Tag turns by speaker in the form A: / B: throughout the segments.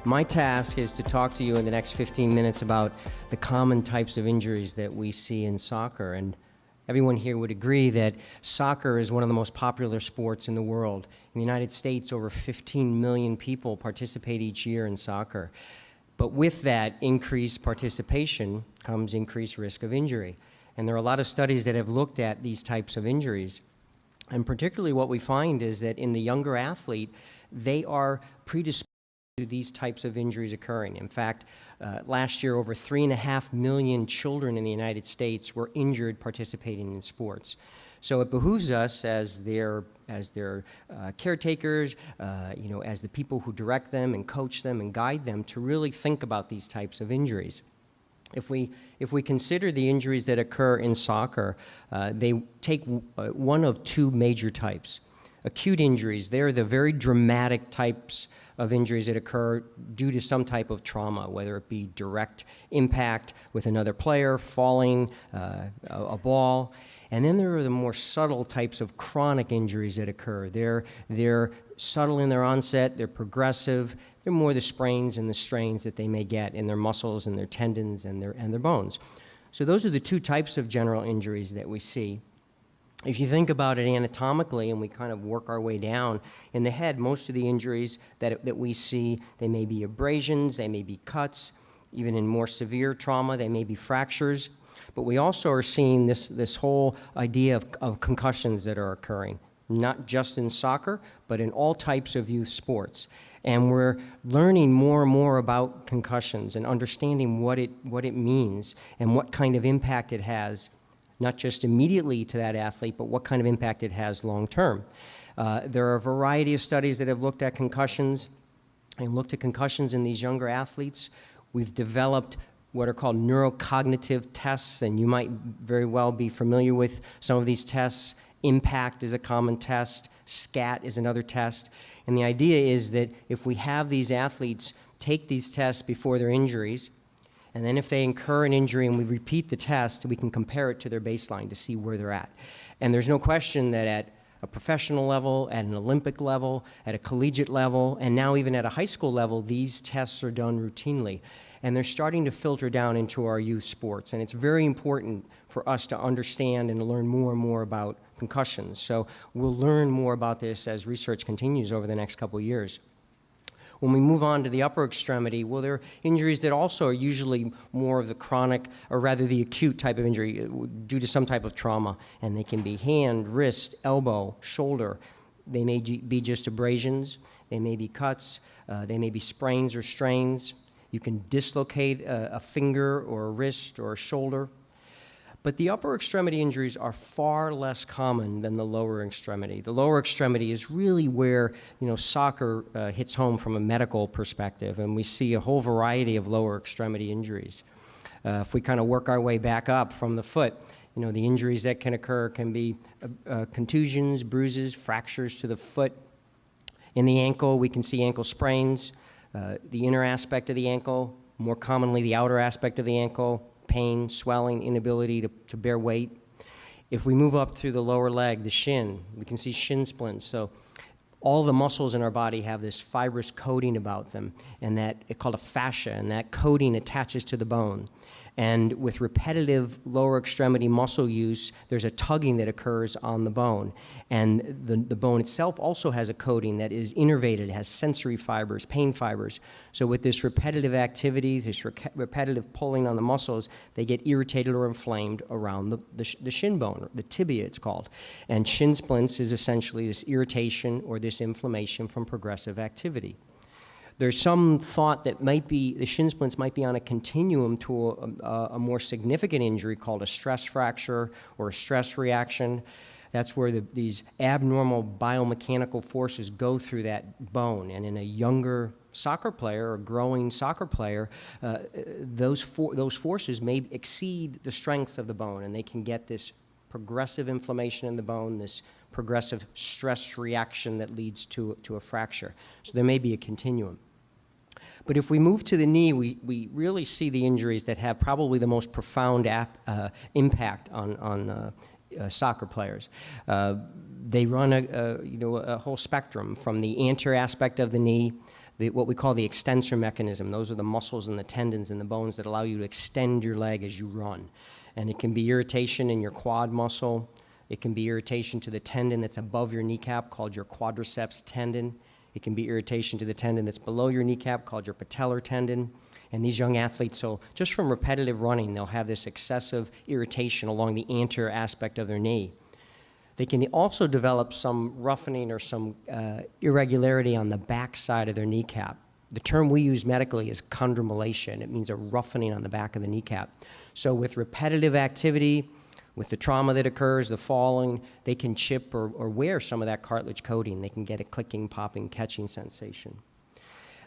A: My task is to talk to you in the next 15 minutes about the common types of injuries that we see in soccer. And everyone here would agree that soccer is one of the most popular sports in the world. In the United States, over 15 million people participate each year in soccer. But with that increased participation comes increased risk of injury. And there are a lot of studies that have looked at these types of injuries. And particularly what we find is that in the younger athlete, they are predisposed to these types of injuries occurring. In fact, last year, over 3.5 million children in the United States were injured participating in sports. So it behooves us as their caretakers, as the people who direct them and coach them and guide them to really think about these types of injuries. If we consider the injuries that occur in soccer, they take one of two major types. Acute injuries, they're the very dramatic types of injuries that occur due to some type of trauma, whether it be direct impact with another player, falling, a ball. And then there are the more subtle types of chronic injuries that occur. They're subtle in their onset, they're progressive, they're more the sprains and the strains that they may get in their muscles and their tendons and their bones. So those are the two types of general injuries that we see. If you think about it anatomically and we kind of work our way down, in the head, most of the injuries that we see, they may be abrasions, they may be cuts, even in more severe trauma, they may be fractures. But we also are seeing this whole idea of concussions that are occurring, not just in soccer, but in all types of youth sports. And we're learning more and more about concussions and understanding what it means and what kind of impact it has, not just immediately to that athlete, but what kind of impact it has long term. There are a variety of studies that have looked at concussions and looked at concussions in these younger athletes. We've developed what are called neurocognitive tests, and you might very well be familiar with some of these tests. IMPACT is a common test. SCAT is another test. And the idea is that if we have these athletes take these tests before their injuries, and then if they incur an injury and we repeat the test, we can compare it to their baseline to see where they're at. And there's no question that at a professional level, at an Olympic level, at a collegiate level, and now even at a high school level, these tests are done routinely. And they're starting to filter down into our youth sports. And it's very important for us to understand and learn more and more about concussions. So we'll learn more about this as research continues over the next couple of years. When we move on to the upper extremity, well, there are injuries that also are usually more of the chronic, or rather the acute type of injury due to some type of trauma. And they can be hand, wrist, elbow, shoulder. They may be just abrasions. They may be cuts. They may be sprains or strains. You can dislocate a finger or a wrist or a shoulder. But the upper extremity injuries are far less common than the lower extremity. The lower extremity is really where soccer hits home from a medical perspective, and we see a whole variety of lower extremity injuries. If we kind of work our way back up from the foot, the injuries that can occur can be contusions, bruises, fractures to the foot. In the ankle, we can see ankle sprains, the inner aspect of the ankle, more commonly the outer aspect of the ankle, pain, swelling, inability to bear weight. If we move up through the lower leg, the shin, we can see shin splints. So all the muscles in our body have this fibrous coating about them, and it's called a fascia, and that coating attaches to the bone. And with repetitive lower extremity muscle use, there's a tugging that occurs on the bone. And the bone itself also has a coating that is innervated, has sensory fibers, pain fibers. So with this repetitive activity, this repetitive pulling on the muscles, they get irritated or inflamed around the shin bone, or the tibia it's called. And shin splints is essentially this irritation or this inflammation from progressive activity. There's some thought that the shin splints might be on a continuum to a more significant injury called a stress fracture or a stress reaction. That's where these abnormal biomechanical forces go through that bone. And in a younger soccer player or growing soccer player, those forces may exceed the strength of the bone, and they can get this progressive inflammation in the bone, this progressive stress reaction that leads to a fracture. So there may be a continuum. But if we move to the knee, we really see the injuries that have probably the most profound impact on soccer players. They run a whole spectrum from the anterior aspect of the knee what we call the extensor mechanism. Those are the muscles and the tendons and the bones that allow you to extend your leg as you run. And it can be irritation in your quad muscle. It can be irritation to the tendon that's above your kneecap called your quadriceps tendon. It can be irritation to the tendon that's below your kneecap called your patellar tendon. And these young athletes, so just from repetitive running, they'll have this excessive irritation along the anterior aspect of their knee. They can also develop some roughening or some irregularity on the back side of their kneecap. The term we use medically is chondromalacia. It means a roughening on the back of the kneecap. So with repetitive activity, with the trauma that occurs, the falling, they can chip or wear some of that cartilage coating. They can get a clicking, popping, catching sensation.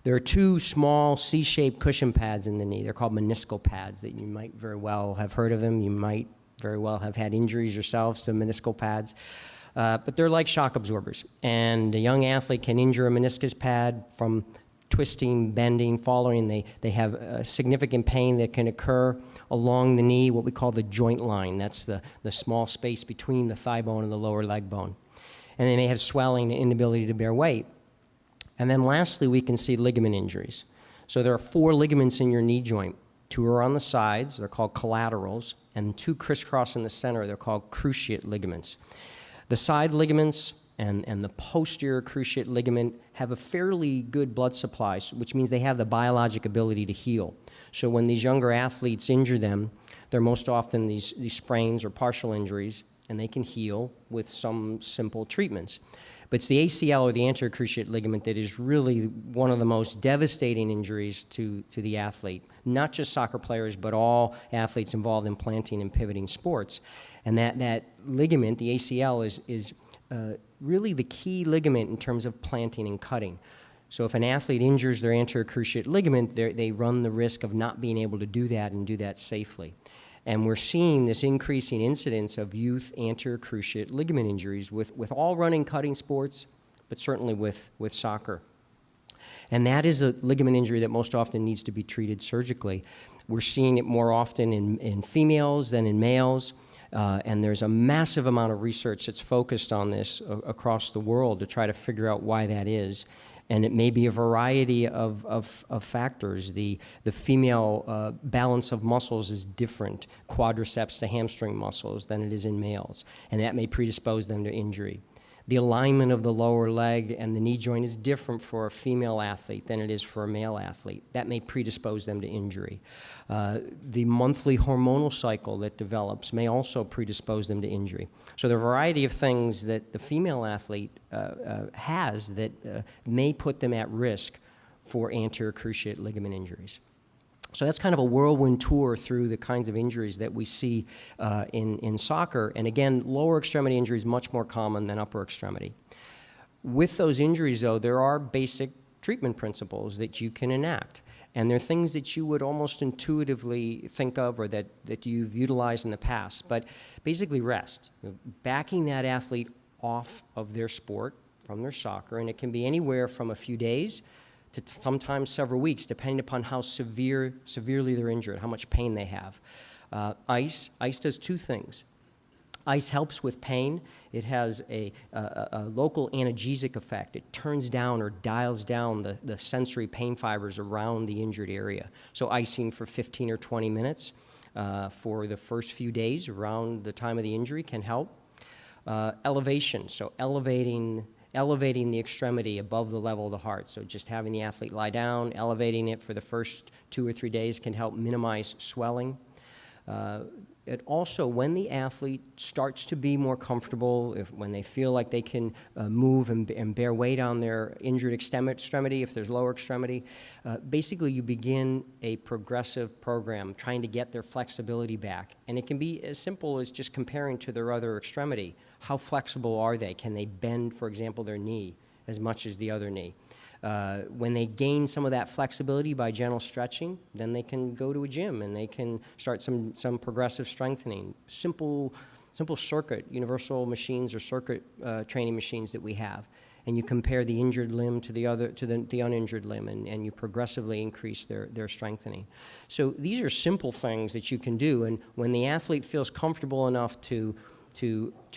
A: There are two small C-shaped cushion pads in the knee. They're called meniscal pads that you might very well have heard of them. You might very well have had injuries yourselves to meniscal pads. But they're like shock absorbers. And a young athlete can injure a meniscus pad from twisting, bending, falling. They have significant pain that can occur along the knee, what we call the joint line. That's the small space between the thigh bone and the lower leg bone. And they may have swelling and inability to bear weight. And then lastly, we can see ligament injuries. So there are 4 ligaments in your knee joint. 2 are on the sides, they're called collaterals, and 2 crisscross in the center, they're called cruciate ligaments. The side ligaments and the posterior cruciate ligament have a fairly good blood supply, which means they have the biologic ability to heal. So when these younger athletes injure them, they're most often these sprains or partial injuries, and they can heal with some simple treatments. But it's the ACL or the anterior cruciate ligament that is really one of the most devastating injuries to the athlete, not just soccer players, but all athletes involved in planting and pivoting sports. And that ligament, the ACL, is really the key ligament in terms of planting and cutting. So if an athlete injures their anterior cruciate ligament, they run the risk of not being able to do that and do that safely. And we're seeing this increasing incidence of youth anterior cruciate ligament injuries with all running, cutting sports, but certainly with soccer. And that is a ligament injury that most often needs to be treated surgically. We're seeing it more often in females than in males. And there's a massive amount of research that's focused on this across the world to try to figure out why that is. And it may be a variety of factors. The female balance of muscles is different, quadriceps to hamstring muscles, than it is in males, and that may predispose them to injury. The alignment of the lower leg and the knee joint is different for a female athlete than it is for a male athlete. That may predispose them to injury. The monthly hormonal cycle that develops may also predispose them to injury. So there are a variety of things that the female athlete has that may put them at risk for anterior cruciate ligament injuries. So that's kind of a whirlwind tour through the kinds of injuries that we see in soccer. And again, lower extremity injury is much more common than upper extremity. With those injuries, though, there are basic treatment principles that you can enact. And they're things that you would almost intuitively think of or that you've utilized in the past. But basically rest, backing that athlete off of their sport from their soccer. And it can be anywhere from a few days to sometimes several weeks, depending upon how severely they're injured, how much pain they have. Ice does 2 things. Ice helps with pain. It has a local analgesic effect. It turns down or dials down the sensory pain fibers around the injured area. So icing for 15 or 20 minutes for the first few days around the time of the injury can help. Elevation, so elevating the extremity above the level of the heart. So just having the athlete lie down, elevating it for the first 2 or 3 days can help minimize swelling. It also, when the athlete starts to be more comfortable, when they feel like they can move and bear weight on their injured extremity, if there's lower extremity, basically you begin a progressive program trying to get their flexibility back. And it can be as simple as just comparing to their other extremity. How flexible are they? Can they bend, for example, their knee as much as the other knee? When they gain some of that flexibility by gentle stretching, then they can go to a gym and they can start some progressive strengthening. Simple circuit, universal machines or circuit training machines that we have. And you compare the injured limb to the uninjured limb, and you progressively increase their strengthening. So these are simple things that you can do, and when the athlete feels comfortable enough to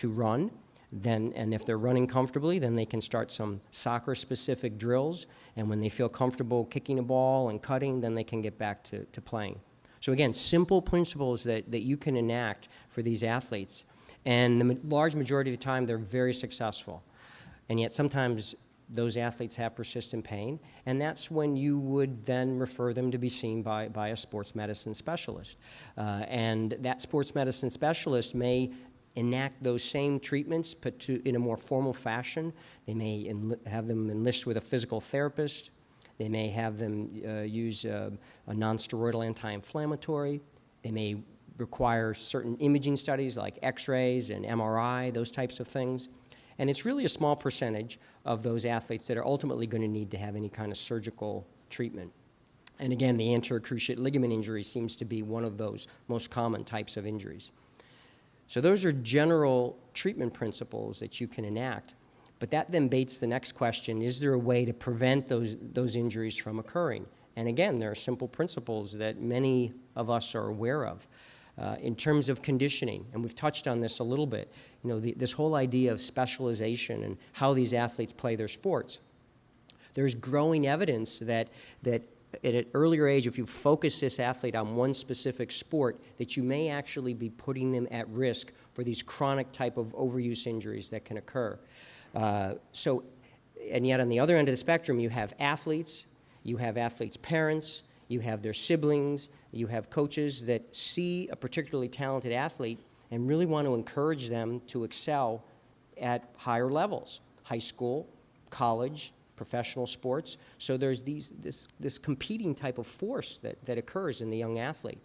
A: run, And if they're running comfortably, then they can start some soccer-specific drills. And when they feel comfortable kicking a ball and cutting, then they can get back to playing. So again, simple principles that you can enact for these athletes. And the large majority of the time, they're very successful. And yet sometimes those athletes have persistent pain, and that's when you would then refer them to be seen by a sports medicine specialist. And that sports medicine specialist may enact those same treatments, but in a more formal fashion. They may have them enlist with a physical therapist. They may have them use a non-steroidal anti-inflammatory. They may require certain imaging studies like X-rays and MRI, those types of things. And it's really a small percentage of those athletes that are ultimately going to need to have any kind of surgical treatment. And again, the anterior cruciate ligament injury seems to be one of those most common types of injuries. So those are general treatment principles that you can enact. But that then baits the next question: is there a way to prevent those injuries from occurring? And again, there are simple principles that many of us are aware of. In terms of conditioning, and we've touched on this a little bit, this whole idea of specialization and how these athletes play their sports. There's growing evidence that at an earlier age, if you focus this athlete on one specific sport, that you may actually be putting them at risk for these chronic type of overuse injuries that can occur. And yet on the other end of the spectrum, you have athletes parents, you have their siblings, you have coaches that see a particularly talented athlete and really want to encourage them to excel at higher levels, high school, college, professional sports. So there's this competing type of force that occurs in the young athlete.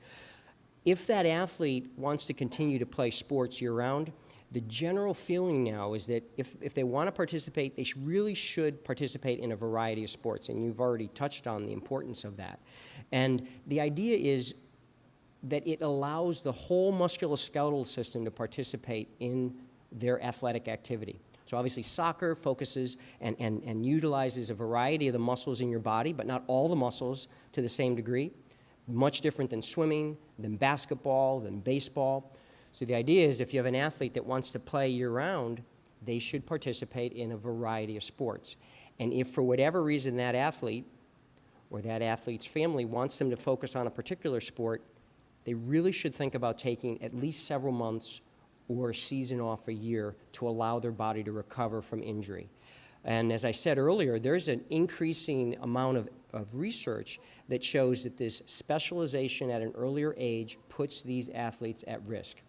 A: If that athlete wants to continue to play sports year-round, the general feeling now is that if they want to participate, they really should participate in a variety of sports, and you've already touched on the importance of that. And the idea is that it allows the whole musculoskeletal system to participate in their athletic activity. So obviously soccer focuses and utilizes a variety of the muscles in your body, but not all the muscles to the same degree. Much different than swimming, than basketball, than baseball. So the idea is if you have an athlete that wants to play year-round, they should participate in a variety of sports. And if for whatever reason that athlete or that athlete's family wants them to focus on a particular sport, they really should think about taking at least several months or a season off a year to allow their body to recover from injury. And as I said earlier, there's an increasing amount of research that shows that this specialization at an earlier age puts these athletes at risk.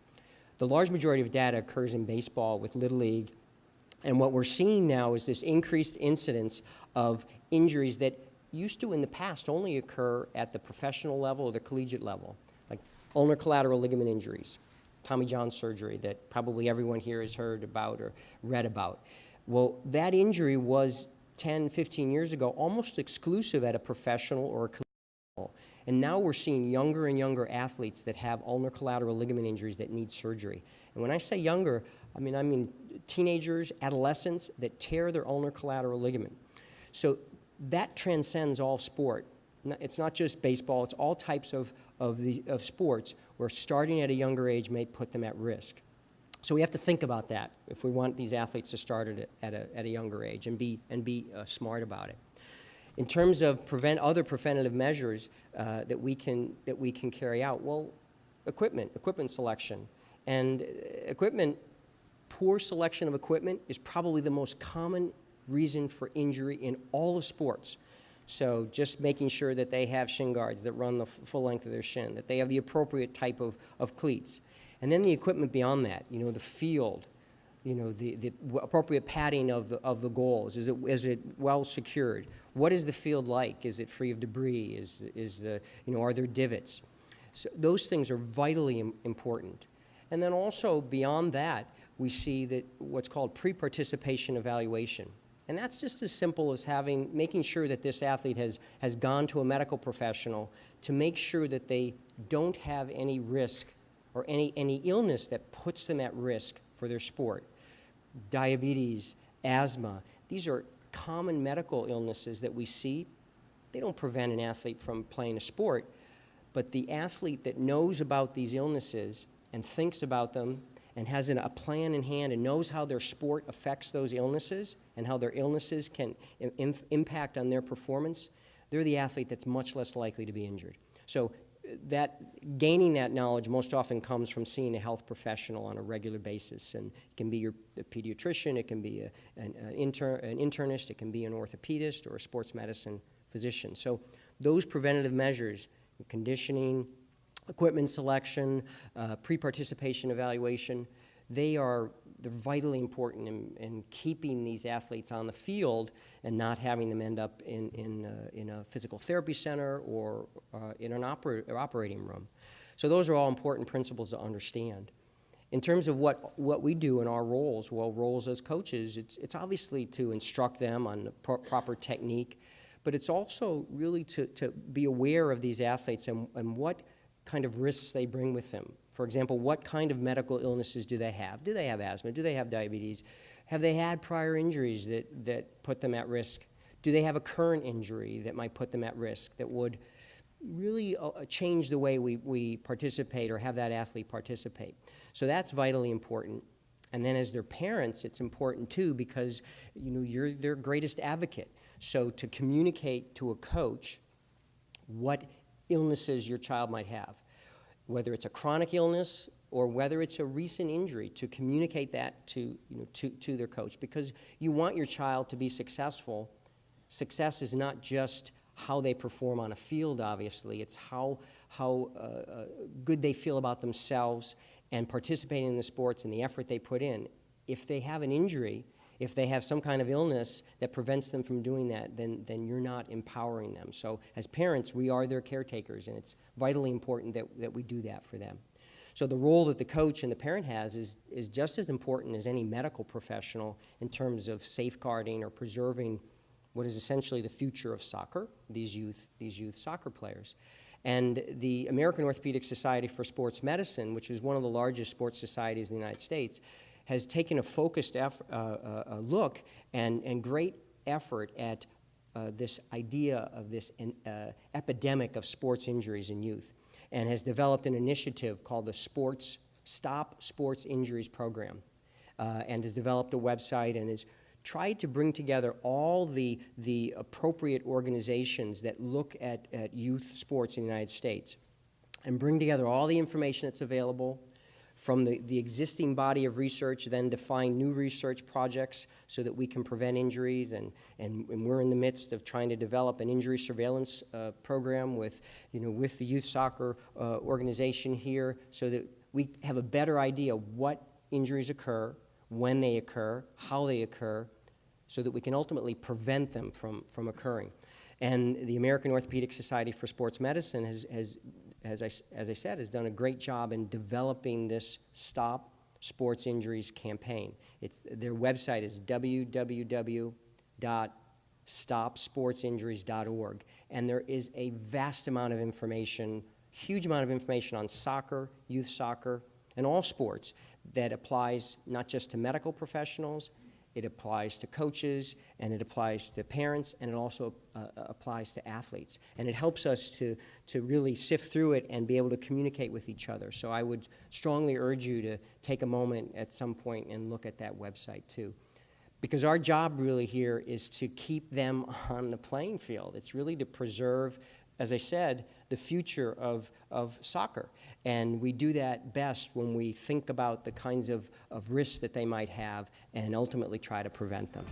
A: The large majority of data occurs in baseball with Little League, and what we're seeing now is this increased incidence of injuries that used to in the past only occur at the professional level or the collegiate level, like ulnar collateral ligament injuries, Tommy John surgery that probably everyone here has heard about or read about. Well, that injury was 10, 15 years ago almost exclusive at a professional or a collegiate level. And now we're seeing younger and younger athletes that have ulnar collateral ligament injuries that need surgery. And when I say younger, I mean teenagers, adolescents that tear their ulnar collateral ligament. So that transcends all sport. It's not just baseball, it's all types of sports where starting at a younger age may put them at risk. So we have to think about that if we want these athletes to start at a younger age and be smart about it. In terms of other preventative measures that we can carry out, well, equipment selection. And poor selection of equipment is probably the most common reason for injury in all of sports. So just making sure that they have shin guards that run the full length of their shin, that they have the appropriate type of cleats. And then the equipment beyond that, the field, the appropriate padding of the goals. Is it well secured? What is the field like? Is it free of debris? Are there divots? So those things are vitally important. And then also beyond that, we see that what's called pre-participation evaluation. And that's just as simple as making sure that this athlete has gone to a medical professional to make sure that they don't have any risk or any illness that puts them at risk for their sport. Diabetes, asthma, these are common medical illnesses that we see. They don't prevent an athlete from playing a sport, but the athlete that knows about these illnesses and thinks about them and has a plan in hand and knows how their sport affects those illnesses and how their illnesses can impact on their performance, they're the athlete that's much less likely to be injured. So gaining that knowledge most often comes from seeing a health professional on a regular basis. And it can be a pediatrician, it can be an internist, it can be an orthopedist or a sports medicine physician. So those preventative measures, conditioning, equipment selection, pre-participation evaluation, they're vitally important in keeping these athletes on the field and not having them end up in a physical therapy center or in an operating room. So those are all important principles to understand. In terms of what we do in our roles, roles as coaches, it's obviously to instruct them on the proper technique, but it's also really to be aware of these athletes and what kind of risks they bring with them. For example, what kind of medical illnesses do they have? Do they have asthma? Do they have diabetes? Have they had prior injuries that put them at risk? Do they have a current injury that might put them at risk that would really change the way we participate or have that athlete participate? So that's vitally important. And then as their parents, it's important too, because you're their greatest advocate. So to communicate to a coach what illnesses your child might have, whether it's a chronic illness or whether it's a recent injury, to communicate that to their coach, because you want your child to be successful. Success is not just how they perform on a field, obviously. It's how good they feel about themselves and participating in the sports and the effort they put in. If they have an injury, if they have some kind of illness that prevents them from doing that, then you're not empowering them. So as parents, we are their caretakers, and it's vitally important that we do that for them. So the role that the coach and the parent has is just as important as any medical professional in terms of safeguarding or preserving what is essentially the future of soccer, these youth soccer players. And the American Orthopaedic Society for Sports Medicine, which is one of the largest sports societies in the United States, has taken a focused look and great effort at this idea of this epidemic of sports injuries in youth, and has developed an initiative called the Stop Sports Injuries Program, and has developed a website and has tried to bring together all the appropriate organizations that look at youth sports in the United States and bring together all the information that's available from the existing body of research, then define new research projects so that we can prevent injuries. And we're in the midst of trying to develop an injury surveillance program with the youth soccer organization here, so that we have a better idea what injuries occur, when they occur, how they occur, so that we can ultimately prevent them from occurring. And the American Orthopaedic Society for Sports Medicine has as I said, has done a great job in developing this Stop Sports Injuries campaign. Their website is www.stopsportsinjuries.org, and there is a vast amount of information, huge amount of information on soccer, youth soccer, and all sports that applies not just to medical professionals, it applies to coaches, and it applies to parents, and it also applies to athletes. And it helps us to really sift through it and be able to communicate with each other. So I would strongly urge you to take a moment at some point and look at that website too. Because our job really here is to keep them on the playing field. It's really to preserve, as I said, the future of soccer. And we do that best when we think about the kinds of risks that they might have and ultimately try to prevent them.